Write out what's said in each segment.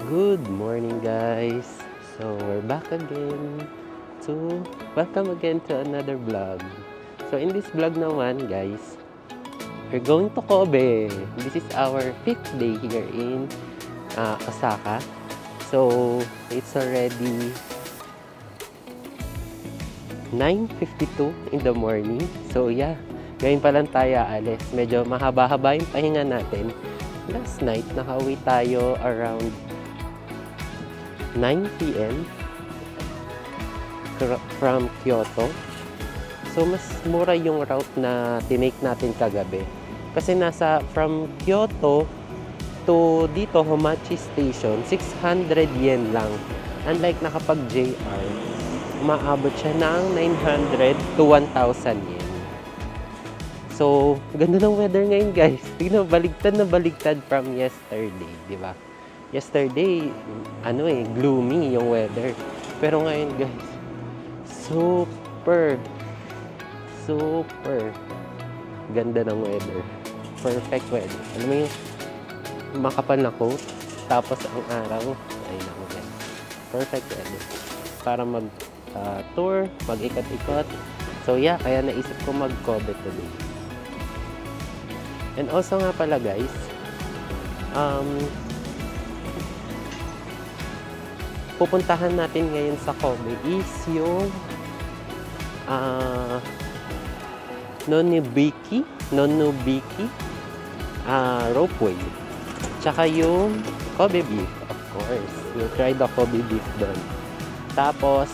Good morning, guys. So we're back again to welcome again to another vlog. So in this vlog naman, guys, we're going to Kobe. This is our 5th day here in Osaka. So it's already 9:52 in the morning. So yeah, ngayon pa lang tayo alis. Medyo mahaba-haba yung pahinga natin. Last night, nakauwi tayo around 9 p.m. from Kyoto. So, mas mura yung route na tinake natin kagabi. Kasi nasa from Kyoto to dito, Homachi Station, 600 yen lang. Unlike nakapag-JR, umaabot siya ng 900 to 1,000 yen. So, ganda ng weather ngayon, guys. Tignan, baligtad na baligtad from yesterday, di ba? Yesterday, gloomy yung weather. Pero ngayon, guys, super ganda ng weather. Perfect weather. Alam mo yung makapal na coat, tapos ang araw, ay naku, guys. Perfect weather. Para mag-tour, mag-ikot-ikot. So, yeah, kaya naisip ko mag-Kobe today. And also nga pala, guys, pupuntahan natin ngayon sa Kobe is yung Nonobiki ropeway. Tsaka yung Kobe beef, of course. We'll try the Kobe beef doon. Tapos,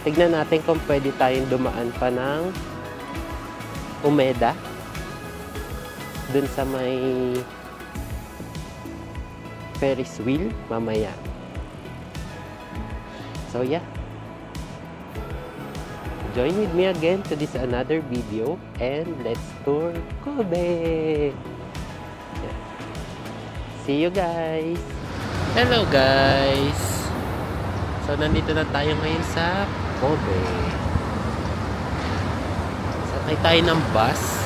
tignan natin kung pwede tayong dumaan pa ng Umeda. Dun sa may Ferris wheel mamaya. So yeah, join with me again to this another video and let's tour Kobe. Yeah. See you guys. Hello guys. So nandito na tayo ngayon sa Kobe. Sakay tayo ng bus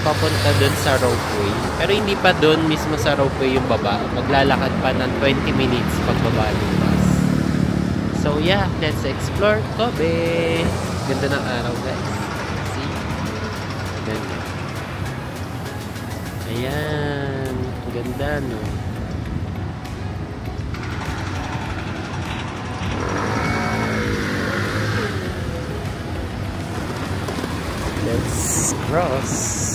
papunta dun sa ropeway. Pero hindi pa dun mismo sa ropeway yung baba. Maglalakad pa ng 20 minutes pagbaba ng bus. So yeah, let's explore Kobe. Ganda ng araw, guys. See? Ganda. Ayan. Ganda, no? Let's cross.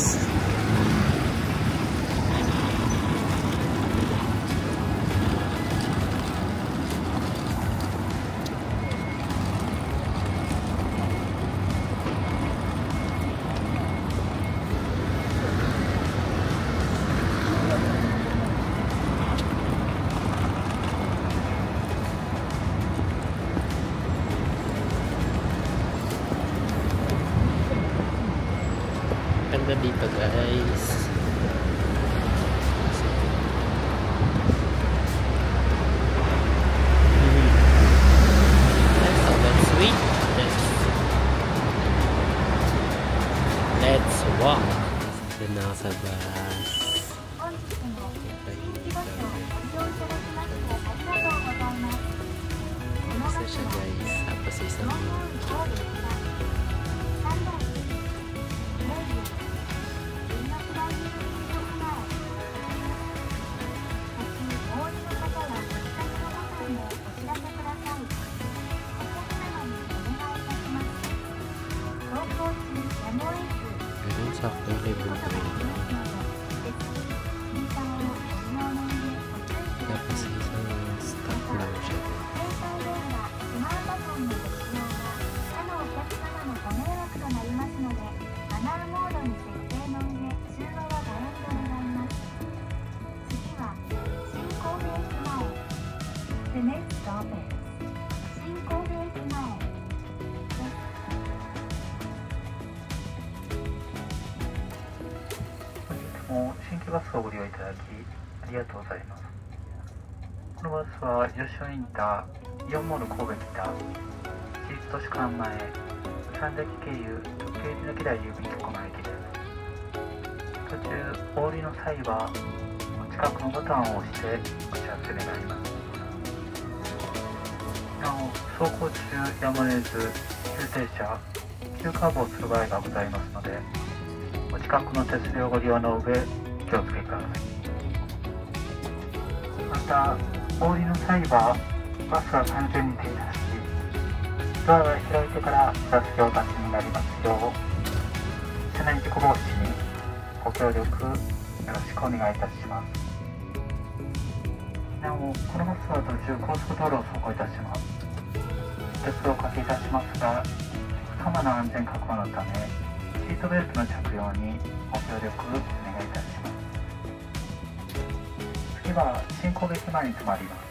Ganda dito, guys. So let's wait. Let's walk. Doon na ako sa bus. Isa siya, guys. Tapos isang ganun, sakto yung level 3. Tapos isang stop lang siya. The next stop is Shinkobe駅前。新規バスをご利用いただきありがとうございます。このバスは吉尾インター、イオンモール神戸北、市立図書館前、三崎経由特急抜き台郵便局前駅です。途中お降りの際は近くのボタンを押してお知らせ手になります。なお、走行中やむを得ず急停車、急カーブをする場合がございますので、お近くの手すりをご利用の上、気をつけください。また、お降りの際は、バスは完全に停車し、ドアが開いてから座席をお立ちになりますよう、車内事故防止にご協力よろしくお願いいたします。なお、このバスは途中高速道路を走行いたします。鉄道をおかけいたしますが、お客様の安全確保のため、シートベルトの着用にご協力お願いいたします。次は新神戸駅前に停まります。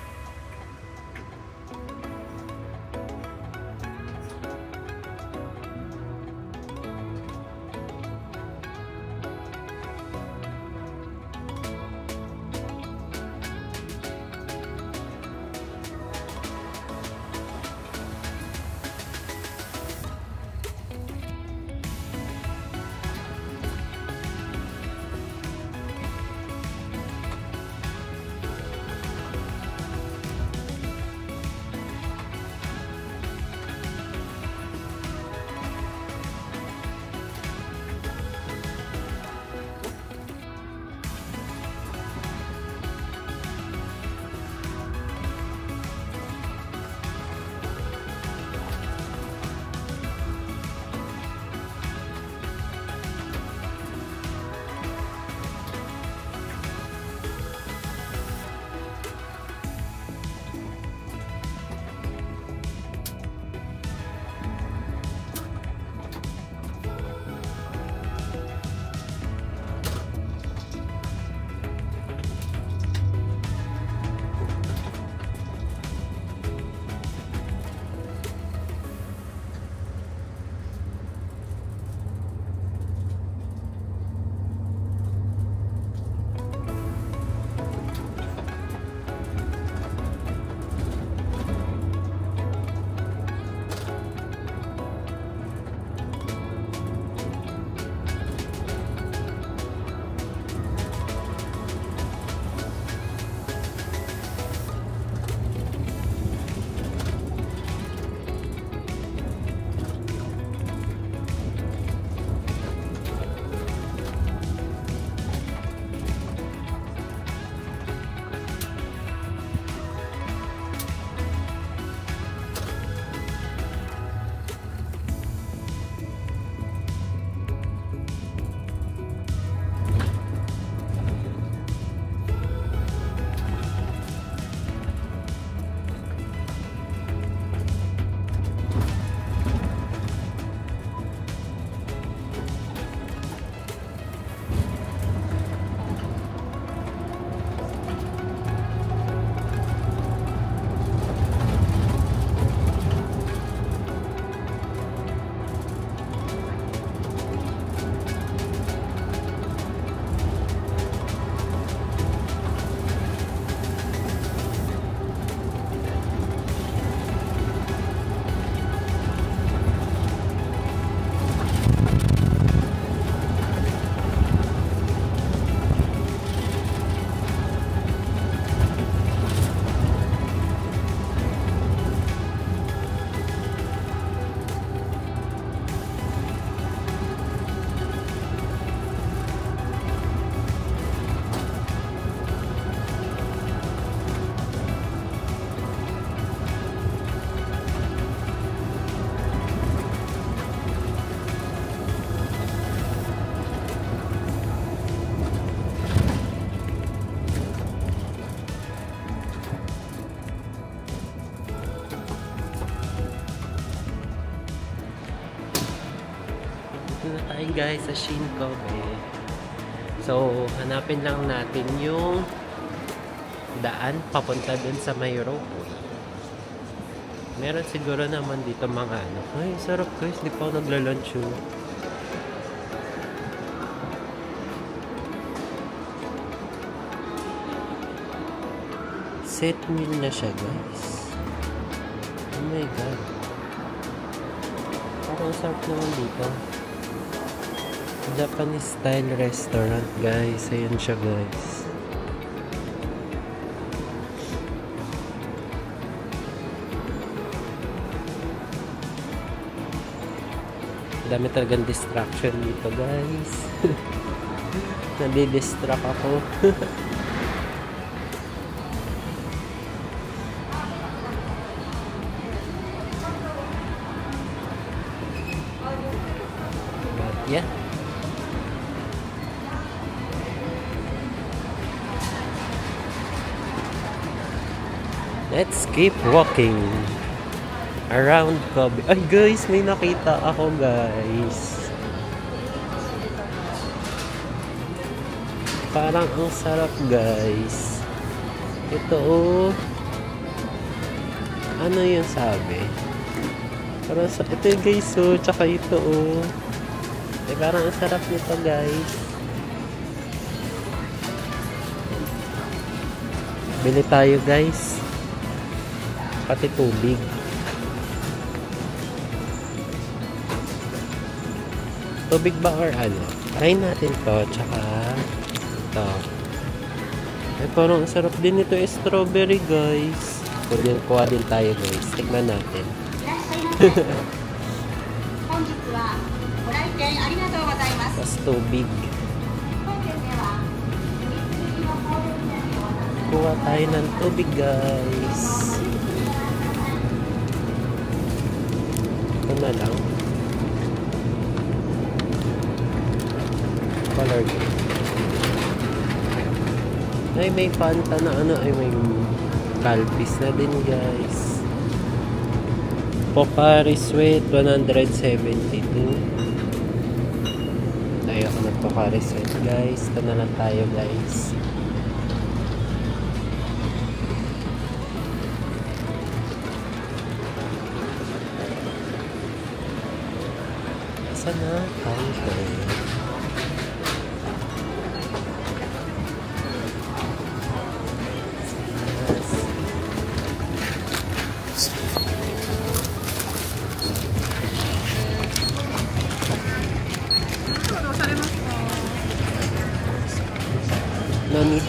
Dito na tayo guys sa Shinkobe. So, hanapin lang natin yung daan papunta dun sa may roadway. Meron siguro naman dito mga ano. Ay, sarap guys. Di pa ako nagla-lunch yun. Set meal na siya guys. Oh my god. Parang sarap naman dito. Japanese style restaurant guys. Ayan siya guys. Dami talagang distraction dito, guys. Nadi-distract ako. But yeah. Let's keep walking around Kobe. Ay guys, may nakita ako guys. Parang ang sarap guys. Ito oh. Ano yung sabi? Parang ito guys oh. Tsaka ito oh. Parang ang sarap nito guys. Bili tayo guys. Pati tubig. Tubig ba or ano? Try natin to. Tsaka ito. Ay, parang sarap din ito strawberry guys. Kuha din tayo guys. Tignan natin. Tapos tubig. Kuha tayo ng tubig guys. Ito na lang. Color green. Ay, may Fanta na ano. Ay, may Calpis na din guys. Pocari Sweat 172. Tayo ako ng Pocari Sweat guys. Ito na lang tayo guys. Sana counter. Nani?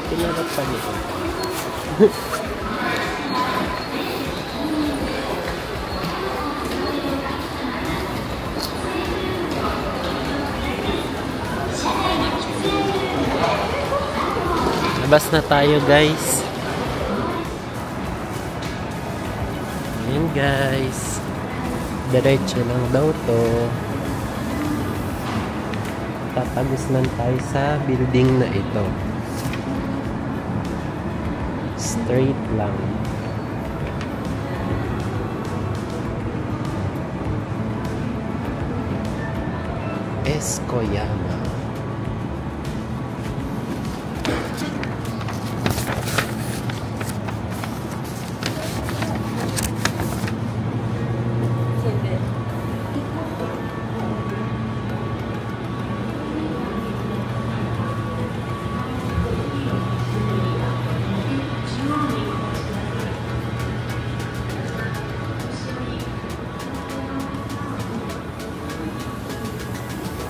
Pinarap pa nito. Labas na tayo guys. Ayan guys. Diretso lang daw to. Tatagos lang tayo sa building na ito. Straight lang. Eskoyama.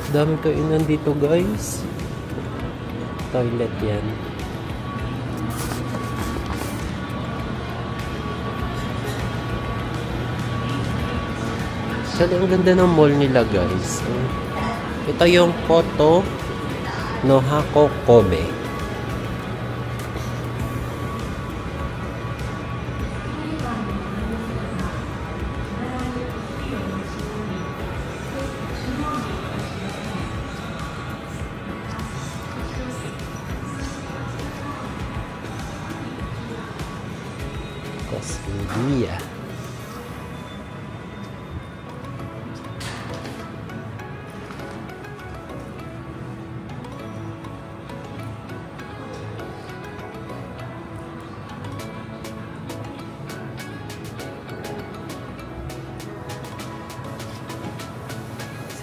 Dami kainan dito guys. Toilet yan. Actually, ang ganda ng mall nila guys. Ito yung Koto no Hako Kobe. Santos Media.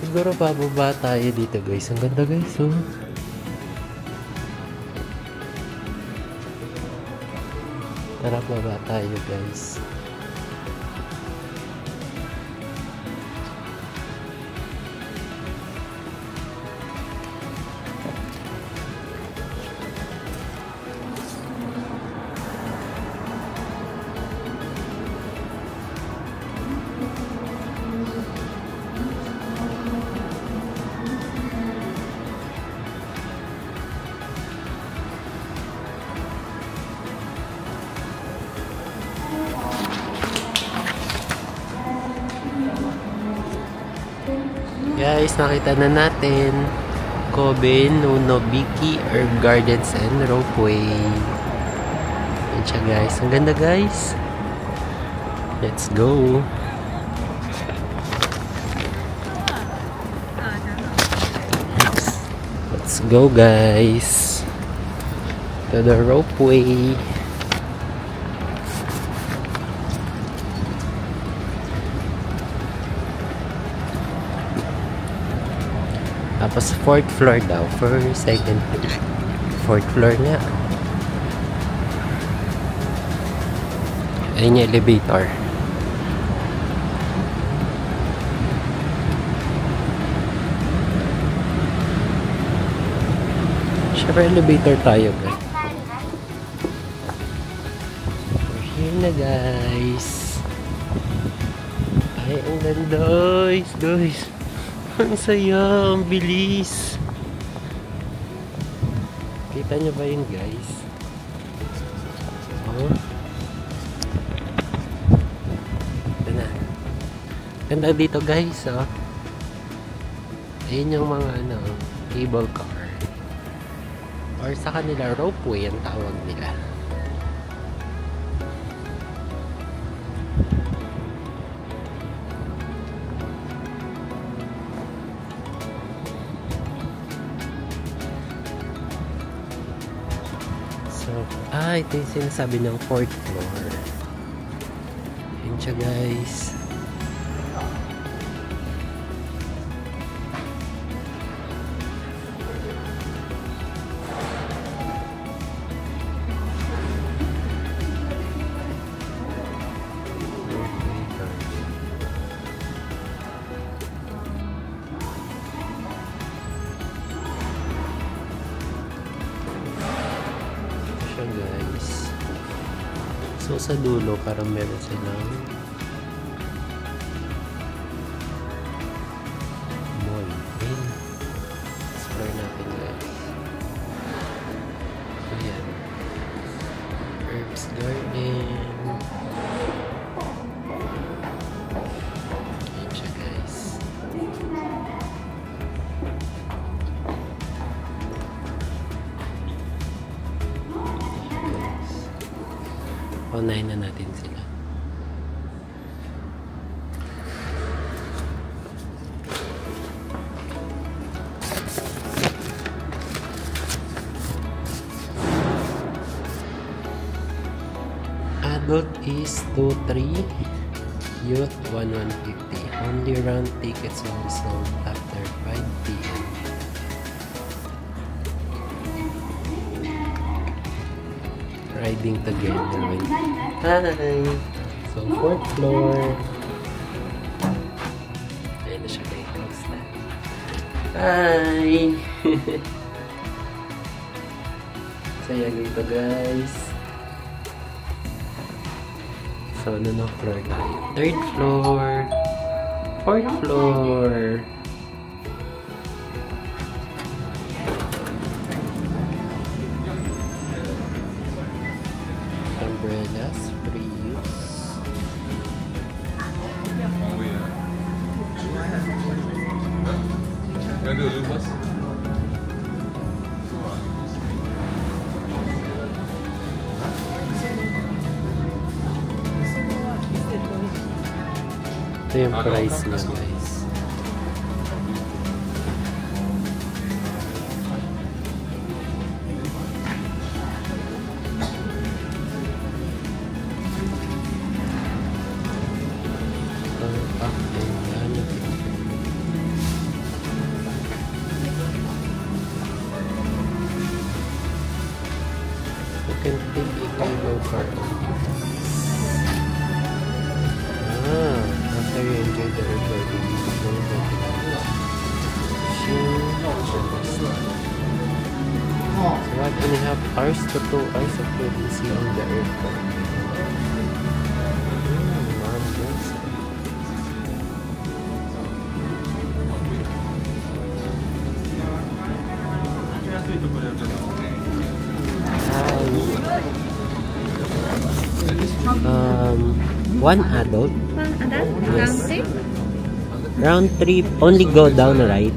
Siguro bababa tayo dito guys. Ang ganda guys, oh. Tara, baba tayo guys. Guys, nakita na natin Kobe Nonobiki Herb Gardens and Ropeway. Yan siya guys. Ang ganda guys. Let's go. Let's go guys. To the Ropeway. Tapos 4th floor daw. First, second, 4th floor nga. Ayun yung elevator. Siyempre elevator tayo guys. We're here na guys. Ay, ang ganda guys. Ang saya, ang bilis. Kita nyo ba yun guys? Oh. Ito na. Ganda dito guys, oh. Ayun yung mga ano, cable car. Or sa kanila, ropeway ang tawag nila. Ito yung sinasabi ng 4th floor. Yun siya guys. Guys, so sa dulo parang meron silang mall. Ayun, explore natin guys. Ayan, Herbs Garden. Ayan siya guys. Unahin na natin sila. Adult is 2-3, youth 1-150. Only round tickets will be sold after 5 p.m. Riding together with hi! So 4th floor. Ayan na siya guys. Hi! Saya dito guys. So ano na floor tayo? 3rd floor. 4th floor. Umbrellas, free use. Gagawin lupas. Ito yung price niya, guys. You can take a cable car. After you enjoy the recording, you can go to so 1.5 hours to 2 hours of privacy on the airport. One adult. One adult? Yes. Round trip? Round trip, only go down, right?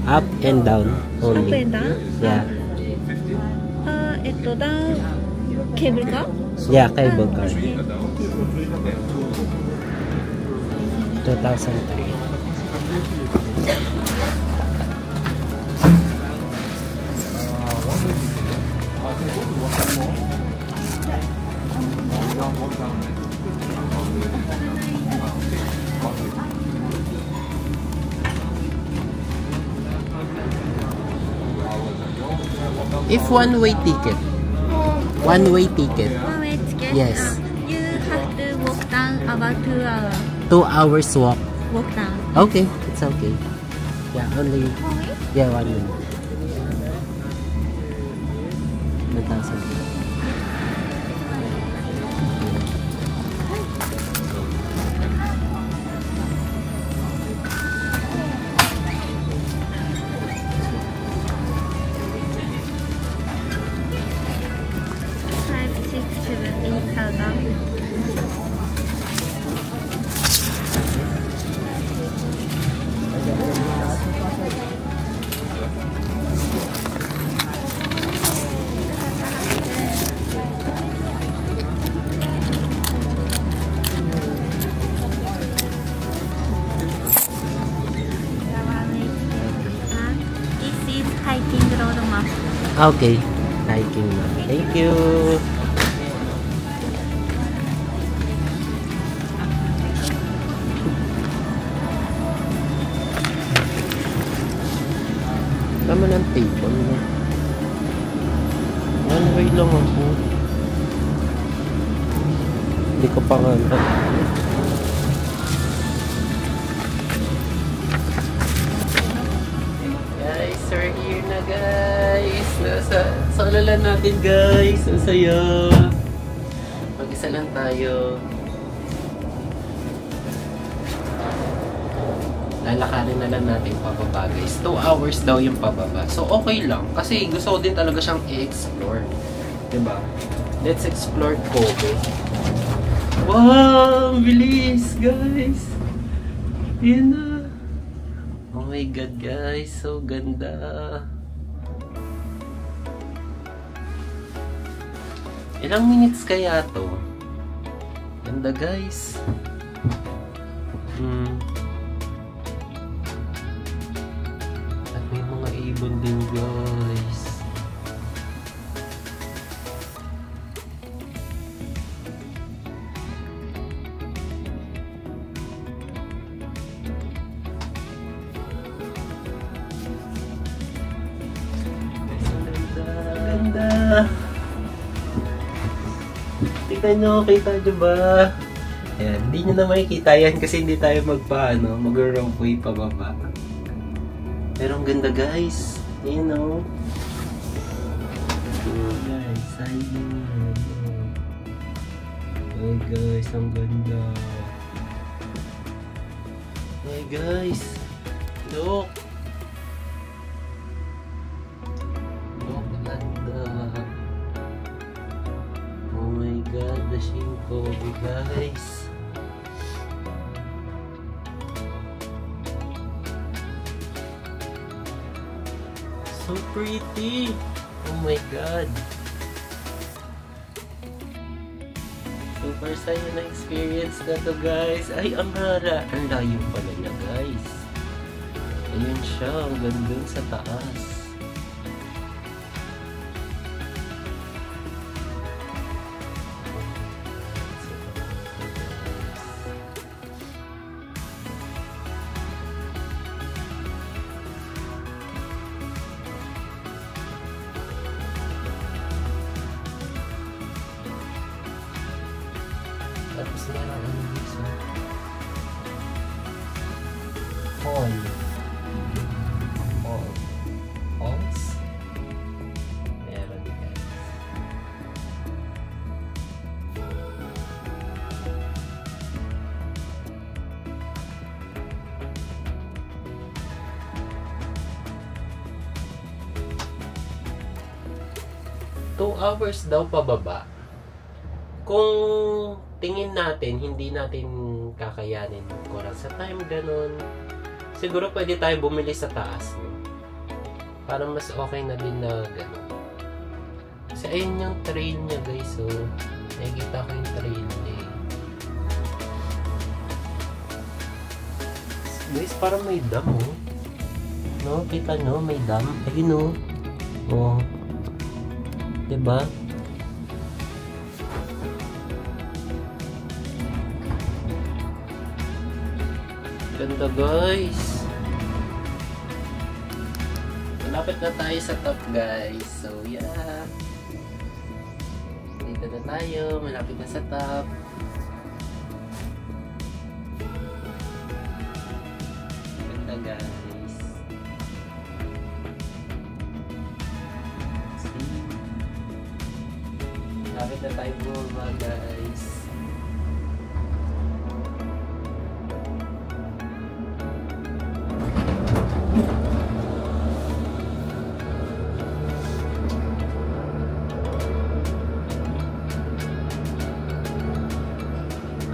Up and down Up only. and down? Yeah. Down cable car? Yeah, cable car. Okay. 2003. If one-way ticket. One-way ticket. One way ticket? Yes. You have to walk down about 2 hours. 2 hours walk. Walk down. Okay, it's okay. Yeah, only. One way? Yeah, 1 minute. 1,000. This is hiking road map. Okay. Hiking na. Thank you. Tama ng table, no? One way lang ako. Hindi ko pa nga na. Guys, we're here na, guys. Nasa solo natin, guys. Ang saya. Mag-isa lang tayo. Lalakarin na lang natin pababa, guys. 2 hours daw yung pababa. So, okay lang. Kasi gusto ko din talaga siyang i-explore. Diba? Let's explore Kobe. Wow! Ang bilis, guys! Yan na. Oh my God, guys. So ganda. Ilang minutes kaya to? Ganda, guys. At may mga ibon din, guys. Ganda. Tingnan nyo, kita nyo ba? Ayan, hindi nyo na makikita yan kasi hindi tayo mag-rompway pababa. Pero ang ganda, guys. Ayan, o. Guys, ayun. Ay, guys, ang ganda. Ay, guys. Look. Oh my God, the Shinkobi, guys. So pretty. Oh my God. So Super saya na experience na to guys. Ay, ang layo pala niya guys. Ayun siya, ang ganda sa taas. Tapos meron ano dito. Falls. Meron guys. Two hours daw pababa. Kung tingin natin, hindi natin kakayanin kulang sa time, ganun. Siguro pwede tayo bumili sa taas, no? Parang mas okay na din na ganun. Kasi ayun yung trail niya guys, so nakikita ko yung trail niya. Guys, parang may dam, oh. No? Kita nyo, may dam. Ayun, oh. Oh. Diba? Ganda guys. Malapit na tayo sa top guys. So yeah. Dito na tayo. Malapit na sa top. Ganda guys. See? Malapit na tayo bumaba guys.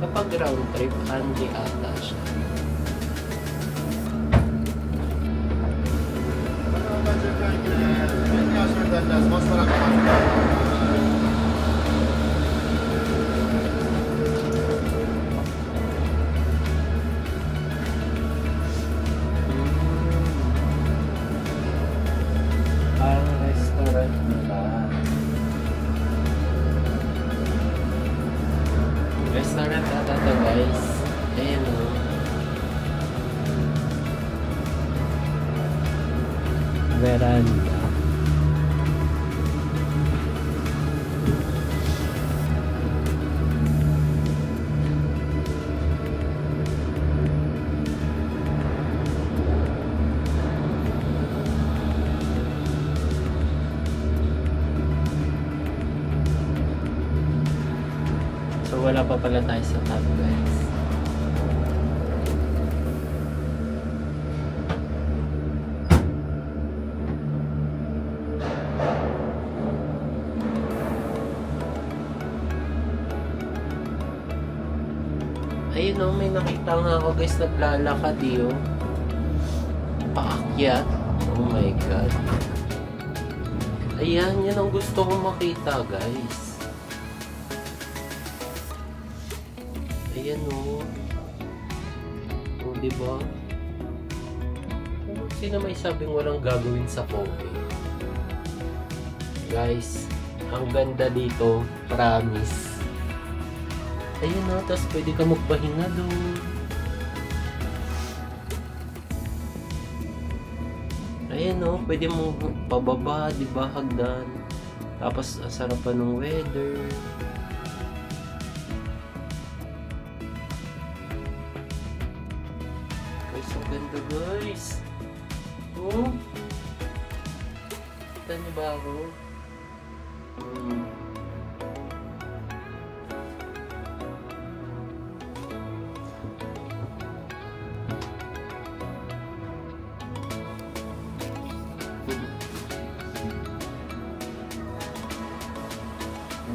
Kapag round trip, hindi ata siya. Parang restaurant nila. Restaurant ata to guys. Ayan o. Veranda. So wala pa pala tayo sa top guys. Ayun o, may nakita nga ako guys, naglalakad yun. Paakyat. Oh my god. Ayan, yan ang gusto kong makita guys. Ayan o. O, diba? Sino may sabing walang gagawin sa Pogi? Guys, ang ganda dito. Promise. Ayun o, tapos pwede ka magpahinga doon. Ayan o, pwede mong pababa, diba, hagdan. Tapos, sarap pa ng weather. Guys, ang ganda guys. Oh. Kita niyo ba ako?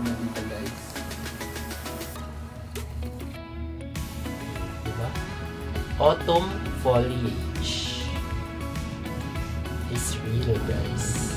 Dito guys. Diba? Autumn foliage is real guys.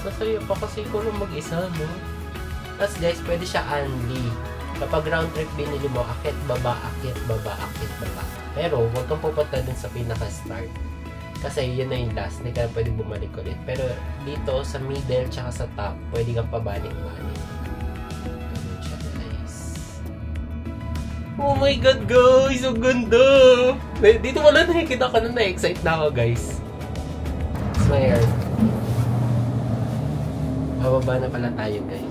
masaya pa kasi ko lang mag-isa, no? Tapos guys, pwede siya unli. Kapag round trip binili mo, akit baba, akit baba, akit baba. Pero, huwag kang pupunta dun sa pinaka-start. Kasi yun na yung last, hindi ka pwede bumalik ulit. Pero dito, sa middle, tsaka sa top, pwede kang pabalik-balik. Ganun siya, guys. Oh my God, guys! Ang ganda! Dito ko lang nakikita ko na na-excite na ako, guys. Swear. Bababa na pala tayo, guys.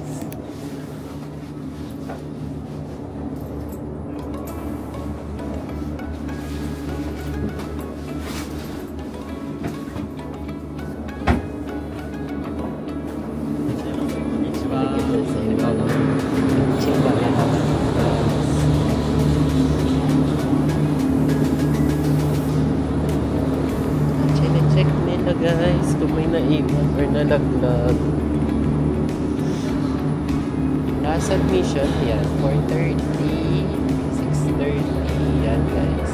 Check nila guys kung may naiwan or nalaglag. Last admission, yan, 4:30, 6:30, yan guys.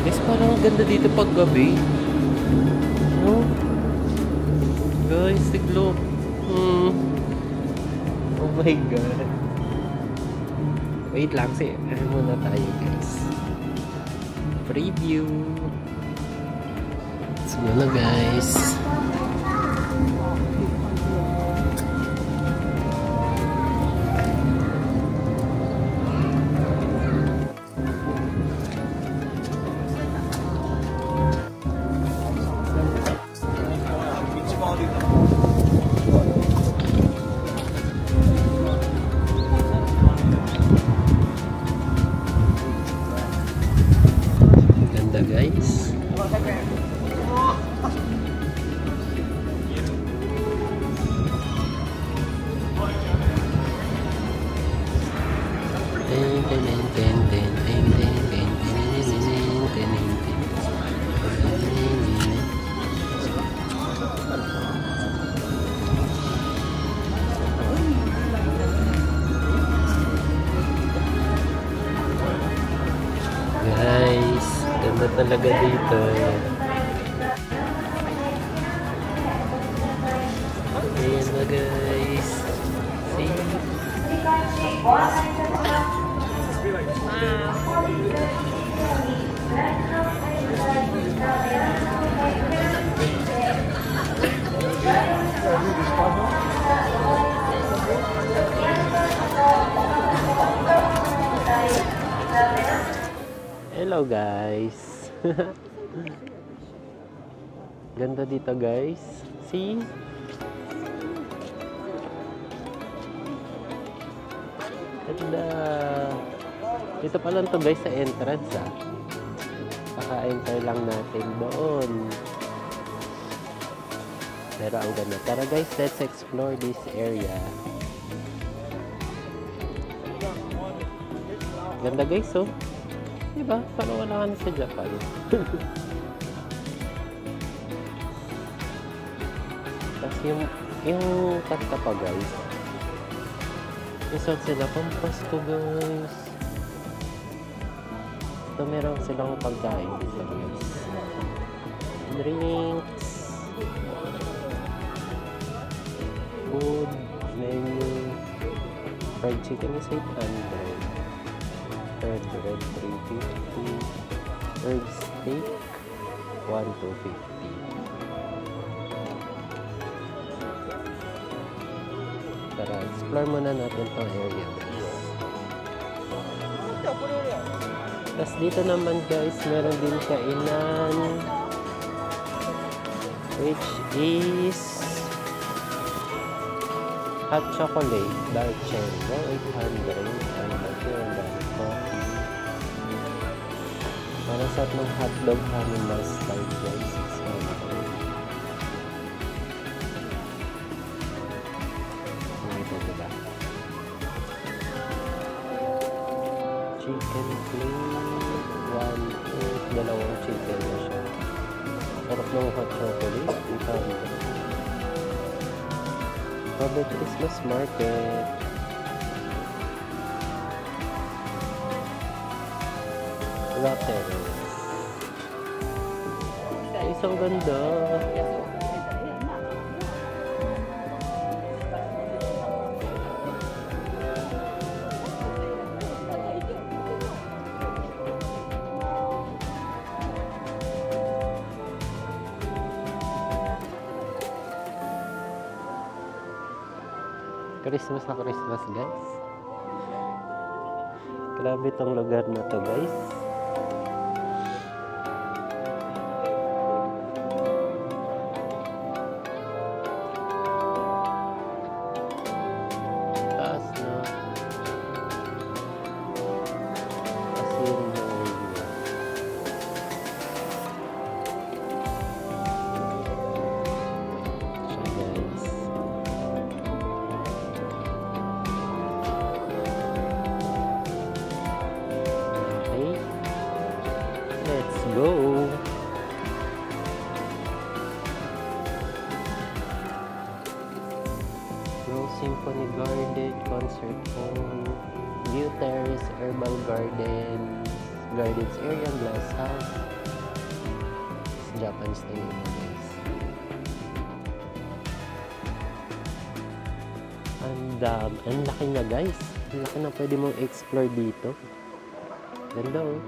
Guys, parang ang ganda dito pag gabi. No? Guys, tiglo. Oh my God. Wait lang, ano muna tayo guys. Preview. Let's go na guys. Ganda guys. Guys, ganda talaga dito. Ayan na guys. See? Hello guys. Ganda dito guys. See? Ganda. Dito pa lang to guys sa entrance ah. Paka-enter lang natin doon. Pero ang ganda. Tara guys, let's explore this area. Ganda guys oh. Diba? Parang wala ka na sa Japan. Tapos yung kanta pa guys. Isang sila pang Pasko guys. Ito meron silang pagkain dito guys. Drinks. Food. Menu. Fried chicken is 800. Red 350, herb steak 1,250. Tara, explore muna natin tong area guys. Tapos dito naman guys, meron din kainan which is hot chocolate, dark cherry, 800, and coffee. Para sa ating hotdog honey mustard guys. Ito diba? Chicken plate. Dalawang chicken na siya. Sarap ng hot chocolate. Robert Christmas Market. Water. Isang ganda. Christmas na Christmas, guys. Grabe tong lugar na to, guys. Taas na. As in, siya, guys. Okay. Let's go. Rose Symphony Garden, Concert Hall, View Terrace, Herbal Gardens, Gardens Area, Glass House. Japanese na yun, guys. Ang laki na, guys. Ang laki na pwede mong explore dito. Ganda, oh.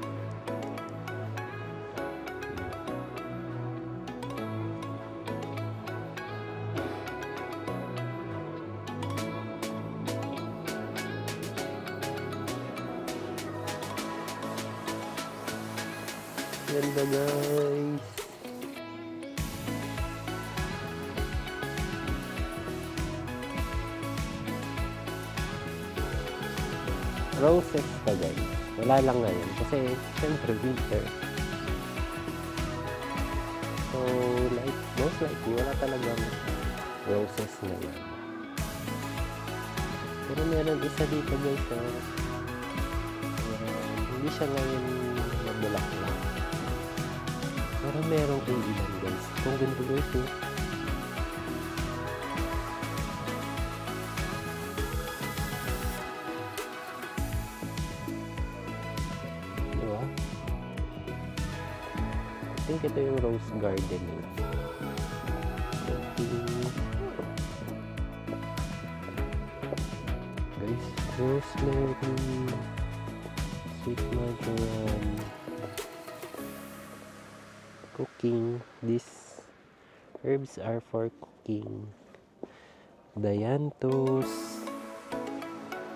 Ganda, guys. Roses pa, guys. Wala lang ngayon kasi syempre winter. So, like, most likely wala talagang roses ngayon. Pero meron isa dito, guys, na hindi siya ngayon nabulaklak. Pero merong ilan, guys. Kung ganito, guys, eh. Diba? I think ito yung rose garden nila. Guys, rosemary, sweet marjoram, cooking. These herbs are for cooking. Dianthus,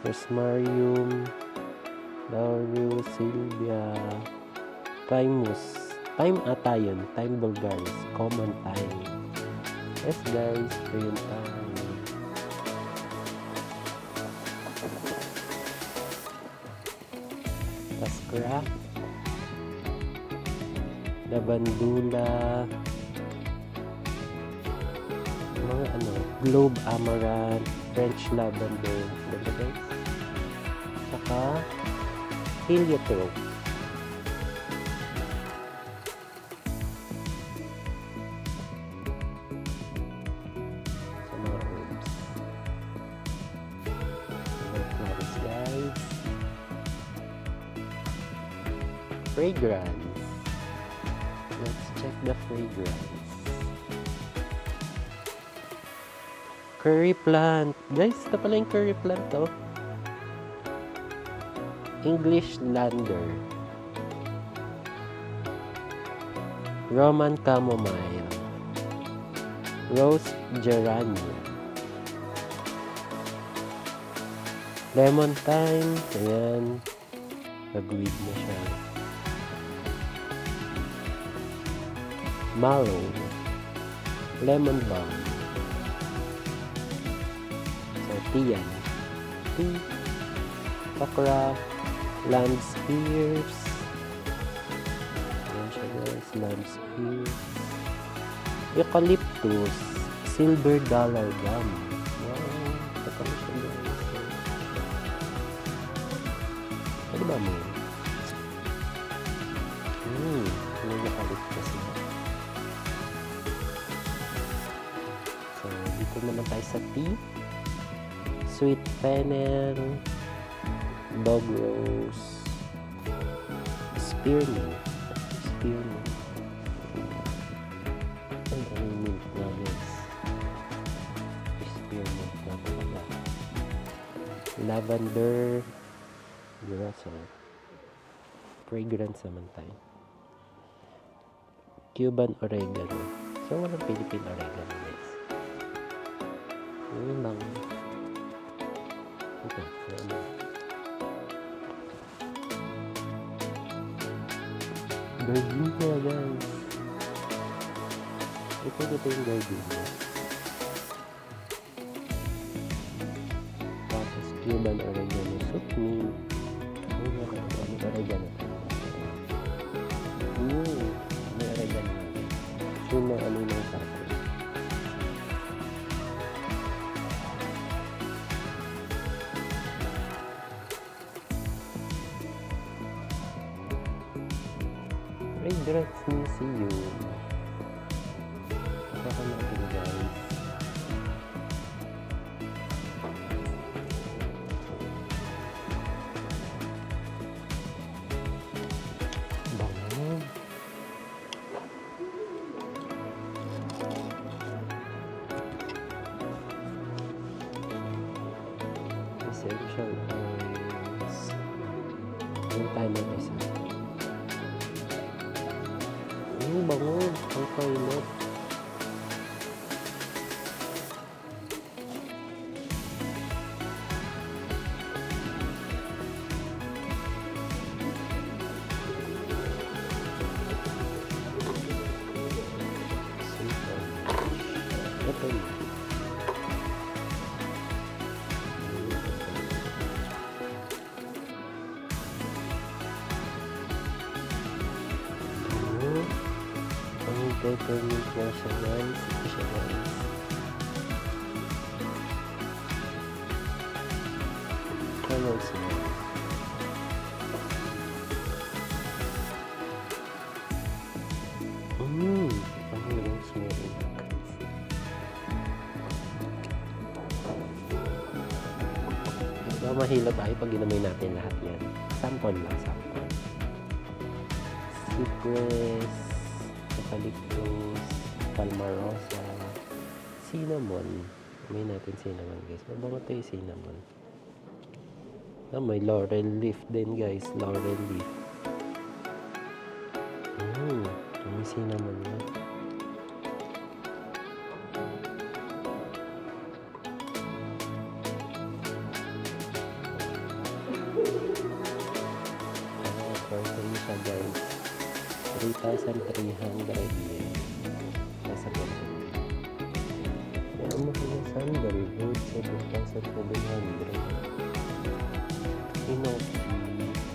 Rosmarium, Laurel, Sylvia, Thymus. Thyme ata yun. Thyme vulgaris. Common thyme. Yes, guys. Ito yung thyme. Tascraft. Lavandula. Mga ano. Globe Amaranth. French lavender. Diba, guys? Saka heliotrope. Fragrance. Let's check the fragrance. Curry plant. Guys, ito pala yung curry plant, oh. English lander. Roman chamomile. Rose geranium. Lemon thyme. Ayan. Nag-weed na siya. Mallow, lemon balm, Sortian, tea, okra, land spears, ayan siya, guys, land spears, eucalyptus, silver dollar gum. Wow, taka na siya, guys. Ano ba mo? May eucalyptus na. So, dito naman tayo sa tea. Sweet fennel, dog rose, spearmint. Ay, ano yung mint na, guys? Spearmint na pala. Lavender, girassol. Fragrance naman tayo. Cuban oregano. So, walang Philippine oregano, guys. Yun lang. Ito. Ano? Gardenia, guys. Ito yung gardenia. Tapos Cuban oregano soup mint. Ano oregano? May oregano. Yung mga ano ng tapo. Red Rocks Museum. Baka natin guys. Bango. Essential oils. Yung tayo ng isa. Bango. Ang toilet. Ito na. Peppermint siya guys. Ito siya guys. Hello sir. Ang rosemary. Diba mahilo tayo pag ginamay natin lahat yan. Sample lang, sample. Cypress. Eucalyptus, palmarosa, cinnamon. May natin cinnamon guys. Mabango ito yung cinnamon. May laurel leaf din guys. Laurel leaf. May cinnamon na. Grocery siya guys. 3,300 yen. Nasa ganun. Meron mo kaya sandalwood, 7,700. Inoki.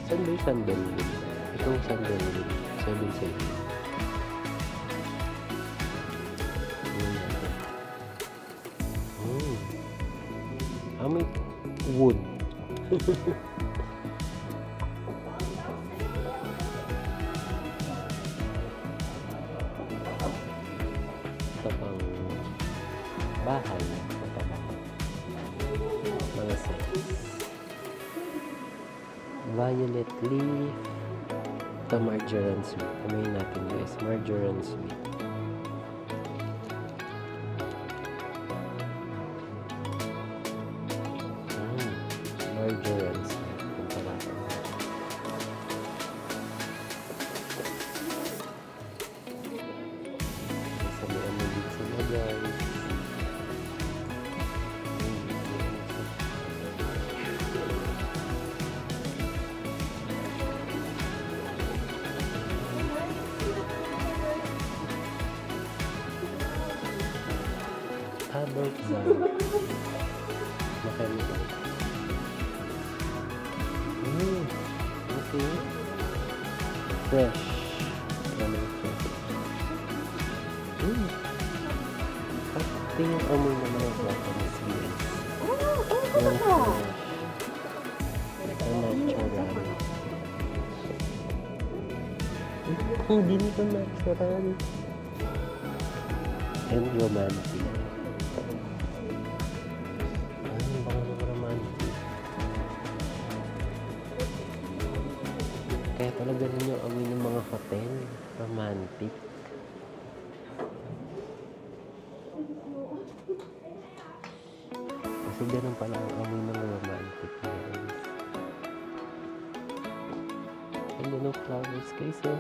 Saan ba yung sandalwood? Itong sandalwood. 7,700. May wood. Bahay mga sets. Violet leaf. Ito marjoram sweet. Kumain natin guys. Marjoram sweet. Marjoram sweet. Sabi ang magiging sila guys. Abertzan. Mechanical. Okay. Fresh. Lemon fresh. Pati yung amoy na mga plato na sila. Yung fresh. Ang natural. Hindi nito natural. And romantic. Kaya talaga rin yung amoy ng mga hotel. Romantic. Kasi ganun pala ang amoy ng romantic. And then ang flowers guys eh.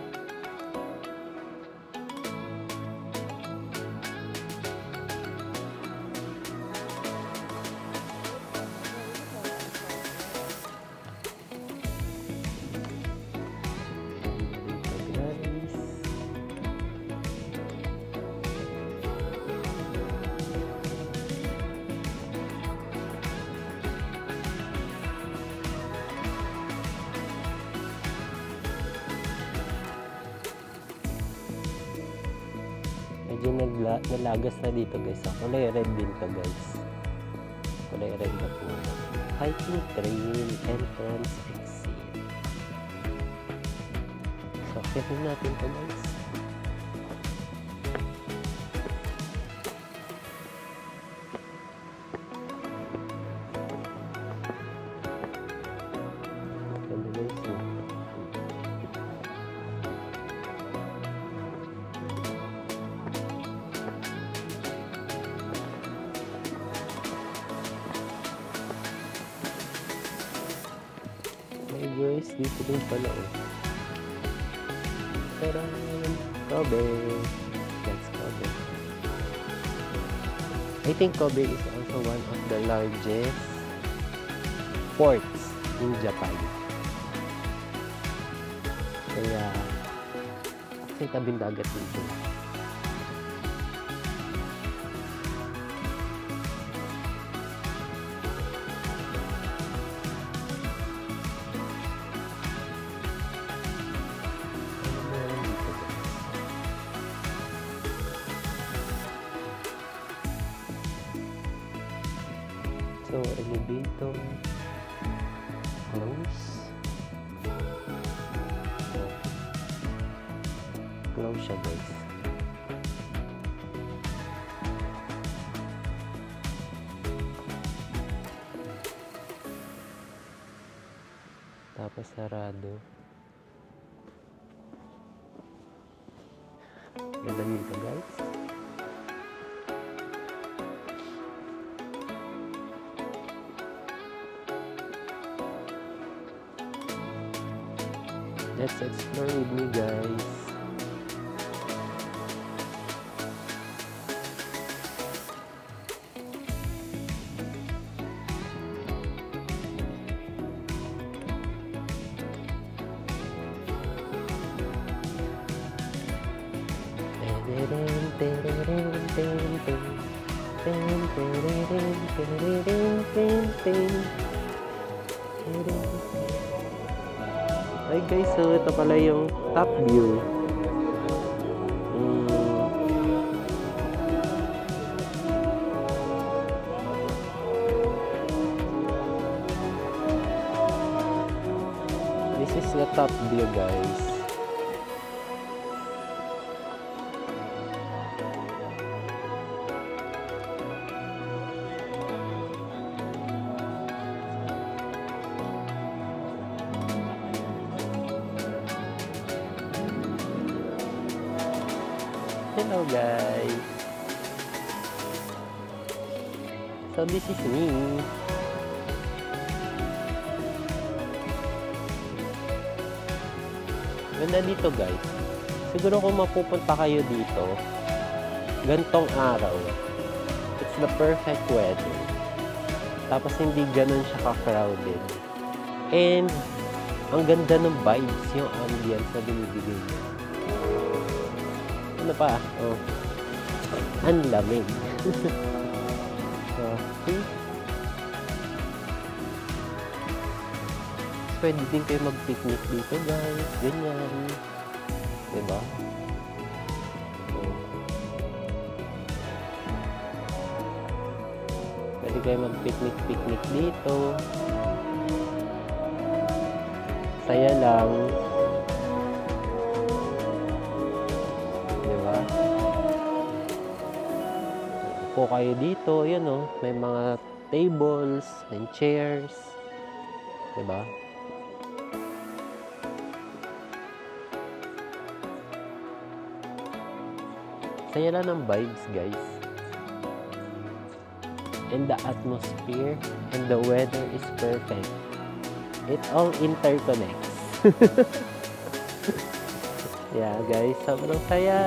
Medyo nalagas na dito guys. So, kulay red din to guys. Kulay red na po. Hiking trail, entrance, exit. So, kitin natin to guys. Ganda guys. Hey guys, dito din pala oh. Taran! Kobe! That's Kobe. I think Kobe is also one of the largest ports in Japan. Kaya, kasi tabing dagat dito. So, elevator close. Close siya guys. Tapos sarado. Ganda nito guys. Let's explore with me guys. Ay guys, so ito pala yung top view. This is the top view guys. Hello guys. So this is me. Ganda dito guys. Siguro kung mapupunta kayo dito, gantong araw, it's the perfect weather. Tapos hindi ganun siya ka-crowded. And ang ganda ng vibes, yung ambience na binibigay niya. Ano pa? Oh. Ang lamig. Okay. Pwede din kayo mag-picnic dito guys. Ganyan. Diba? Pwede kayo mag-picnic dito. Saya lang. Po kayo dito, yun oh, may mga tables and chairs, diba? Saya lang ng vibes guys, and the atmosphere and the weather is perfect. It all interconnects. Yeah guys, sobrang saya.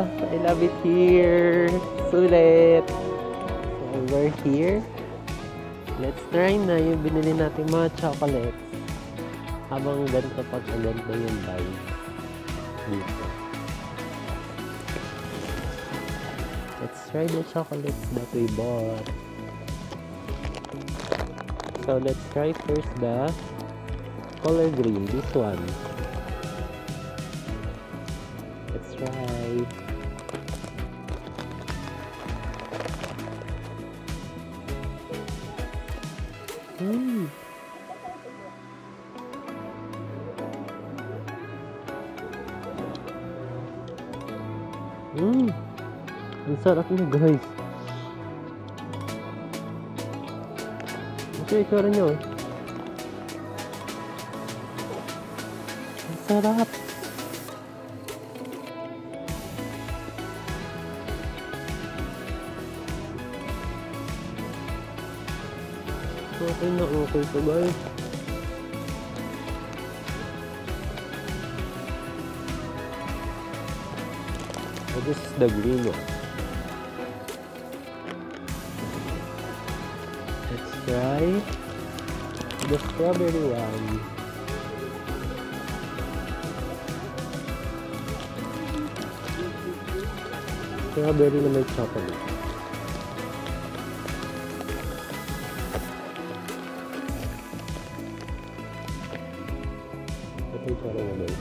I love it here. Sulit. So we're here. Let's try na yung binili natin mga chocolates. Habang ganito pag ganito yung vibe dito. Let's try the chocolates that we bought. So let's try first the color green, this one. Let's try. Ang sarap niya, guys. Ito yung itsura niyo. Ang sarap. Okay na okay to, guys. So this is the green one. Let's try the strawberry one. Strawberry na may chocolate. Ito yung tsara na guys.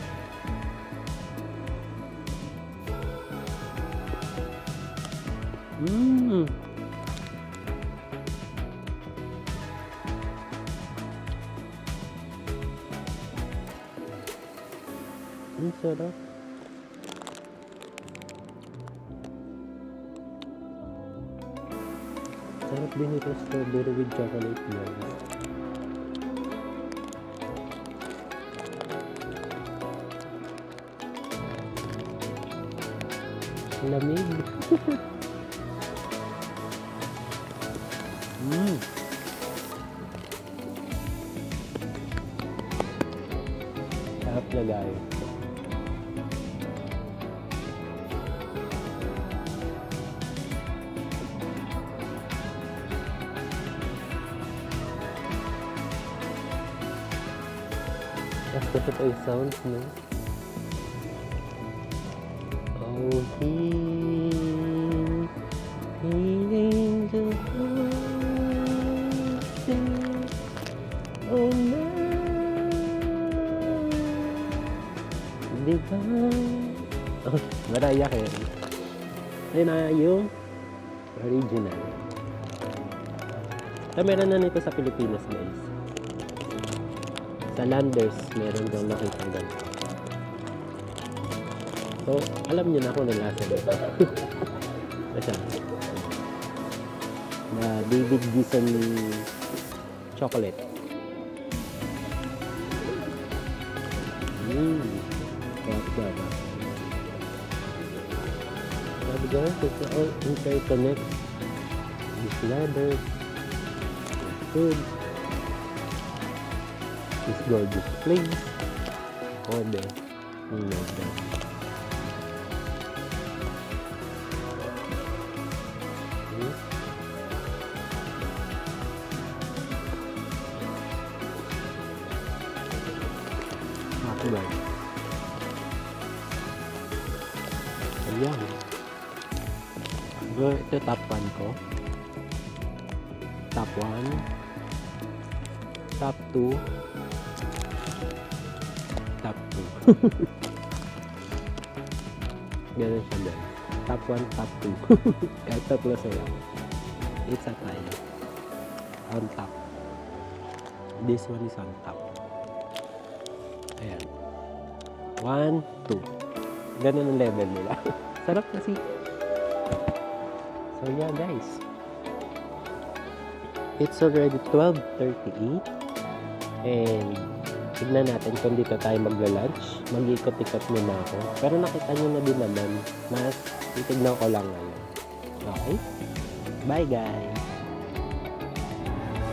Ang sarap. Sarap din ito, strawberry with chocolate guys. Lamig. Sarap na guys. Tapos ito pa yung sounds, no? Oh, angel sing, oh no, divine. Oh, Mariah Carey. Ayun na yung original. So, meron na nito sa Pilipinas, guys. Sa Landers, meron daw nakita ganito. So, alam niyo na kung ano lasa nito. Basta. Na David Gison chocolate. Sarap. Sabi guys, it's all interconnect. This ladder, food, this gorgeous place. Oh, there. Guys. Ayan. So, ito top 1 ko. Top 1. Top 2. Top 2. Ganun siya guys. Top 1, top 2. Kahit tatlo sila. It's a tie. On top. This one is on top. Ayan. 1, 2. Ganun ang level nila. Sarap kasi. So yeah guys. It's already 12:38. And tignan natin kung dito tayo magla-lunch. Mag-ikot-ikot muna ako. Pero nakita nyo na din naman. Mas titignan ko lang ngayon. Okay? Bye guys.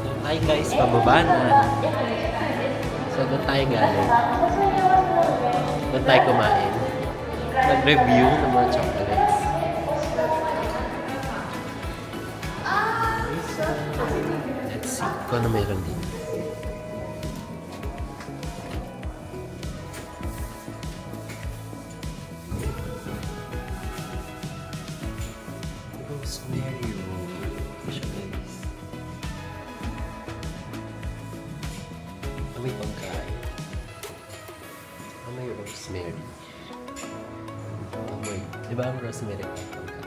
So tayo guys, pababa na. So doon tayo galing. Doon tayo kumain. Nag-review ng mga chocolates. Let's see kung ano meron din. Rosemary roll. Chocolates. May pangkain. May rosemary. Amoy. Diba ang rosemary pa pangkain?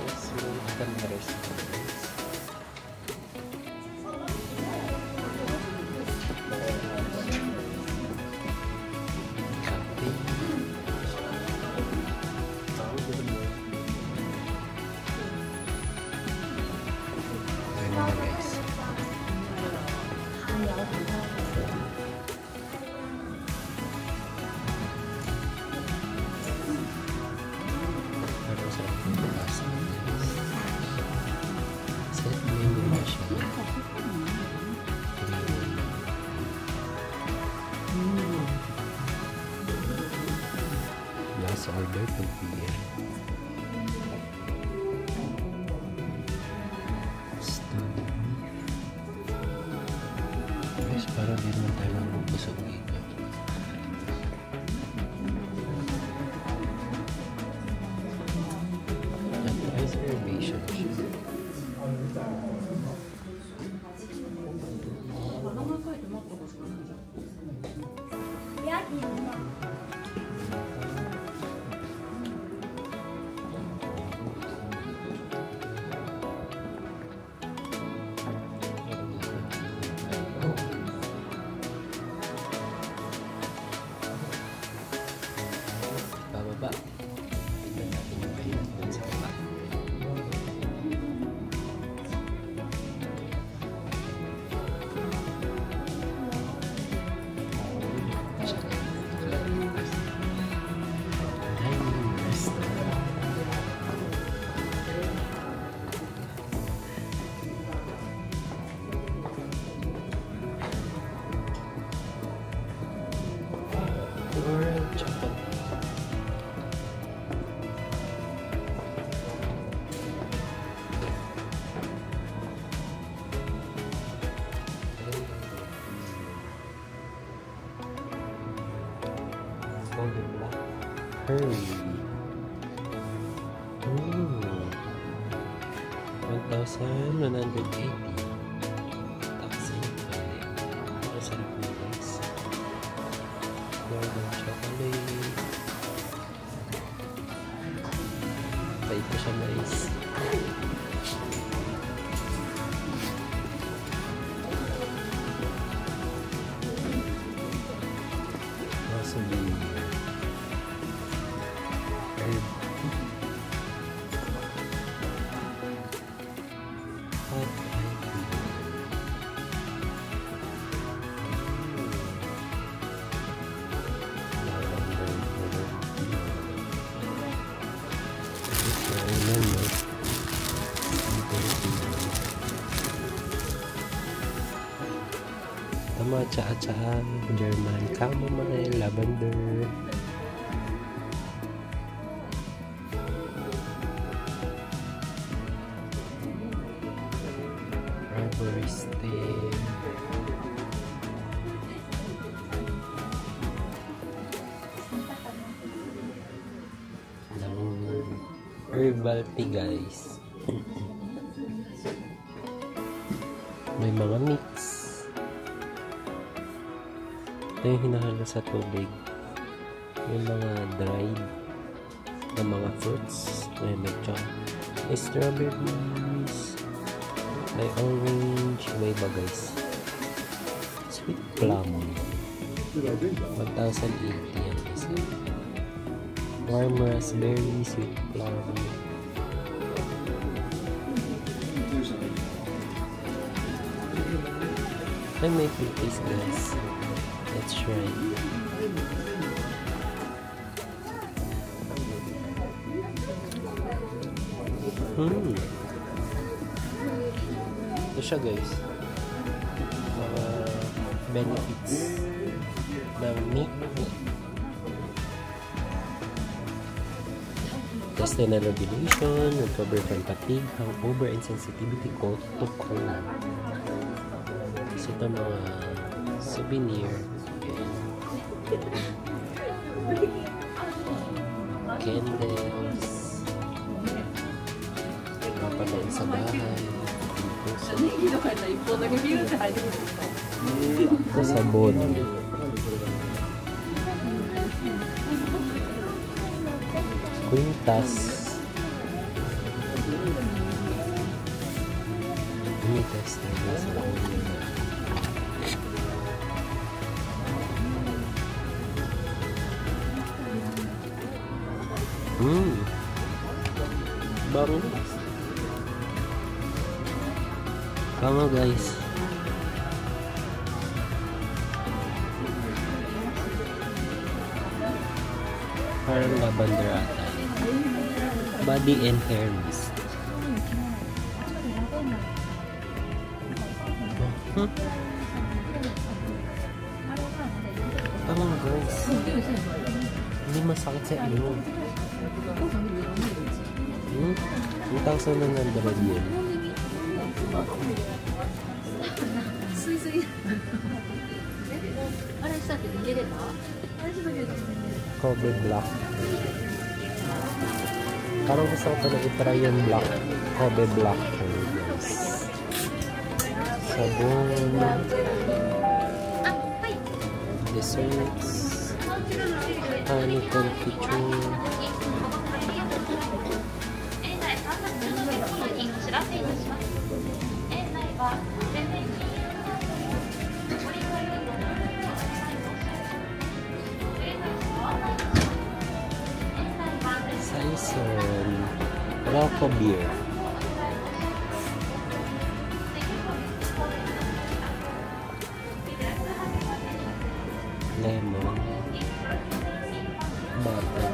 Rosemary. 2 p.m. Stone beef. Guys, parang di naman tayo busog dito. At reservation siya. Bababa. Tignan natin yung kayo dun sa baba. Dining restaurant. Floral chocolate. Golden black curry. Ooh. 1,180. Taxi. Masarap mo guys. Golden chocolate. Pait pa siya guys. Wasabi. Herb. Hot matcha, German chamomile, lavender. Arboristic. Herbal tea guys. May mga mix. Ito yung hinahalo sa tubig. Yung mga dried na mga fruits. May strawberries. May orange. May iba guys. Sweet plum. 1,080 yan kasi. Warm raspberry, sweet plum. And may cookies guys. Let's try. Ito siya guys. Mga benefits ng meat. Intestinal regulation, recover from fatigue, hangover, and sensitivity to cold. So ito mga souvenir. Candles. Mapanood sa bahay. Sabon. Quintas. Ini test na sa bangus. Kamu guys. Parang lavender ata. Body and hair mist. Kamu guys. Hindi masakit sa ilong. 1,100 yen. 水水あれしたって逃げればあれしたけど Kobe Black. Parang gusto ko na itry yung black. Kobe Black. Guys. Sabon. Desserts. Honey confiture. Saison. Rocco beer. Lemon. Butter.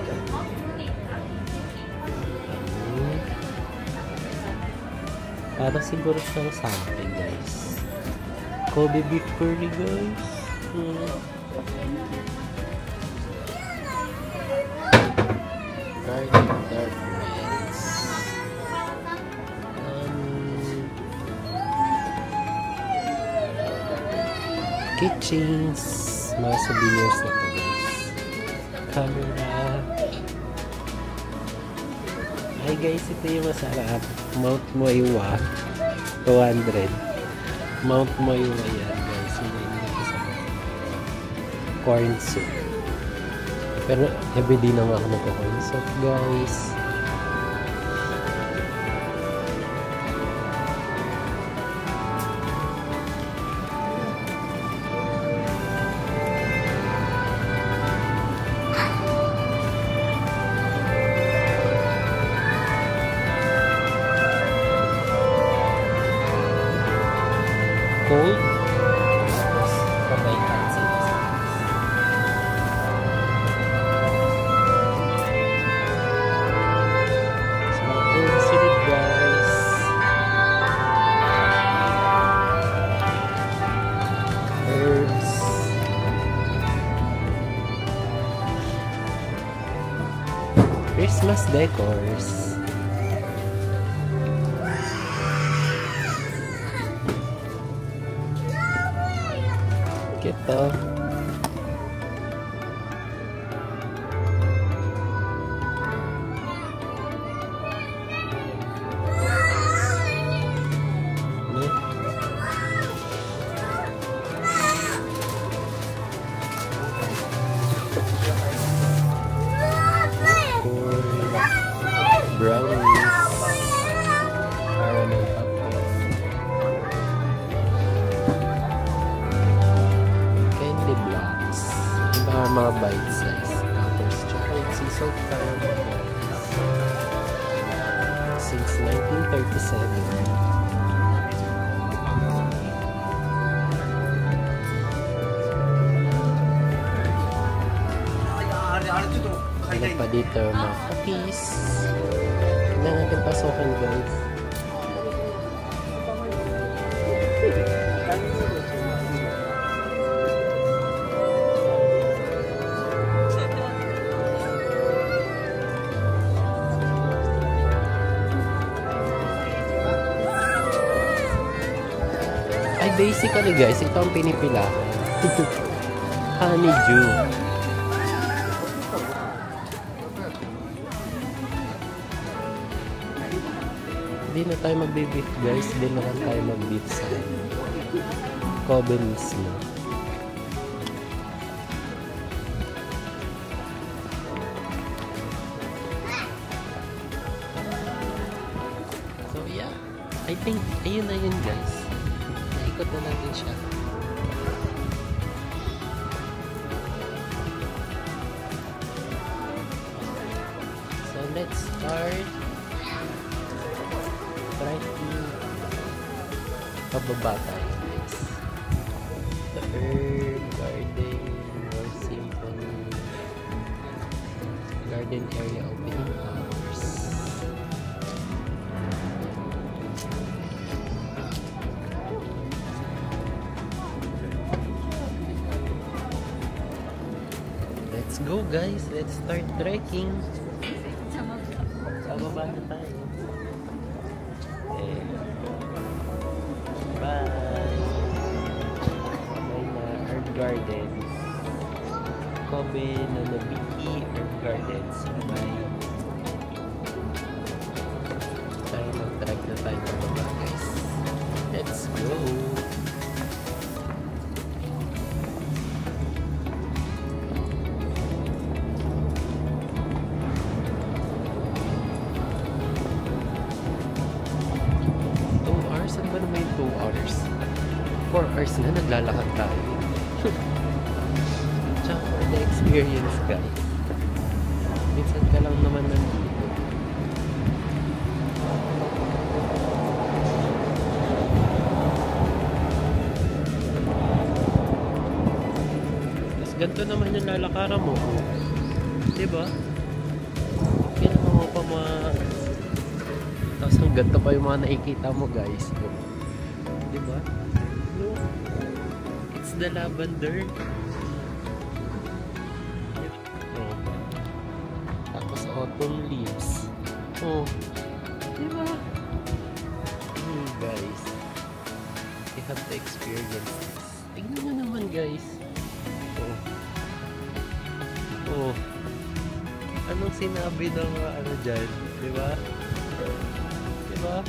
Para siguro siyang sa akin, guys. Kobe beef curry, guys. Garlic dark rice. Kitchens. Mga souvenirs na to, guys. Camera. Ay, guys, ito yung masarap. Mount Moiwa. 200. Mount Moiwa yan, guys. Hindi ko sa corn soup. Pero everyday na nga ako nagko-corn soup, guys. Cold. Sabay pansit. Smoked syrup, guys. Herbs. Christmas decors. Gitu. Nih. Brownies. Caramel popcorn. Candy blocks. Mga bite size. Tapos chocolate sea salt caramel. Since 1937. Ano pa dito? Mga cookies. Kailangan natin pasokan, guys. Ay, basically, guys, ito ang pinipila. Honeydew. Hindi na tayo magbe-beef, guys. Hindi na lang tayo mag-beef sa Kobe mismo. So yeah, I think ayun na yun, guys. Naikot na natin siya. So let's start. Try to pababa tayo, guys. The herb garden, more simple garden area opening hours. Let's go, guys. Let's start trekking. Gardens. Kobe Nanabiki Herb Gardens. Tayo mag-track na tayo ng baba, guys. Let's go! Saan ba naman yung 2 hours? 4 hours na naglalakad tayo. Tsaka for the experience, guys. Minsan ka lang naman nandito. Tapos ganito naman yung lalakaran mo. Diba? Kailangan mo pa tapos ang ganito pa yung mga nakikita mo, guys. Diba? Look. It's the lavender. Oh. Tapos autumn leaves. Oh. Diba? Guys. You have to experience this. Tignan nyo naman, guys. Oh. Oh. Anong sinabi ng ano dyan? Diba? Diba?